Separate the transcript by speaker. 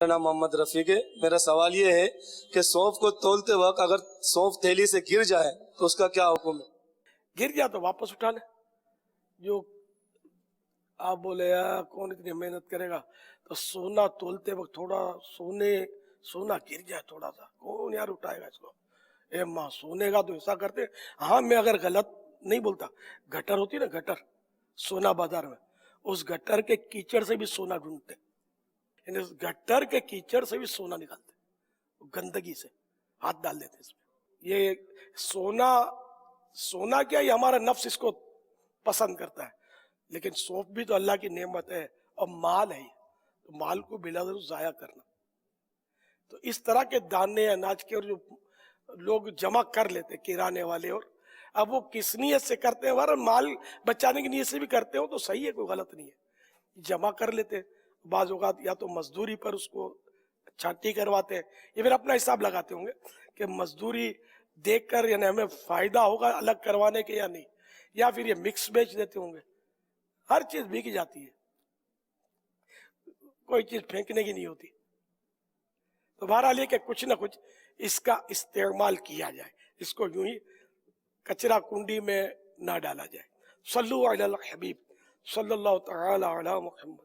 Speaker 1: میرا نام محمد رفیق ہے. میرا سوال یہ ہے کہ سونف کو تولتے وقت اگر سونف تھیلی سے گر جائے تو اس کا کیا حکم ہے؟
Speaker 2: گر گیا تو واپس اٹھا لے. جو آپ بولے یار کون اتنی محنت کرے گا، تو سونا تولتے وقت تھوڑا سونا گر جائے تھوڑا سا، کون یار اٹھائے گا اس کو؟ اے ماں سونے کا تو ایسا کرتے. ہاں میں اگر غلط نہیں بولتا، گٹر ہوتی نا گٹر سونا بازار میں، اس گٹر کے کیچڑ سے بھی سونا ڈھونڈتے، یعنی اس گٹر کے کیچڑ سے بھی سونا نکالتے، گندگی سے ہاتھ ڈال دیتے اس میں. یہ سونا کیا، یہ ہمارا نفس اس کو پسند کرتا ہے، لیکن سونف بھی تو اللہ کی نعمت ہے اور مال ہے. تو مال کو بلا ضرور ضائع کرنا. تو اس طرح کے دانے اناج کے اور جو لوگ جمع کر لیتے کرانے والے، اور اب وہ کس نیت سے کرتے ہیں، ورنہ مال بچانے کی نیت سے بھی کرتے ہو تو صحیح ہے، کوئی غلط نہیں ہے. جمع کر لیتے، بعض اوقات یا تو مزدوری پر اس کو چھانٹی کرواتے ہیں، یا پھر اپنا حساب لگاتے ہوں گے کہ مزدوری دیکھ کر یعنی ہمیں فائدہ ہوگا الگ کروانے کے یا نہیں، یا پھر یہ مکس بیچ دیتے ہوں گے. ہر چیز بک جاتی ہے، کوئی چیز پھینکنے کی نہیں ہوتی. تو بہرحال یہ کہ کچھ نہ کچھ اس کا استعمال کیا جائے، اس کو یوں ہی کچرا کنڈی میں نہ ڈالا جائے. صلو علی الحبیب صلی اللہ تعالی علی محمد.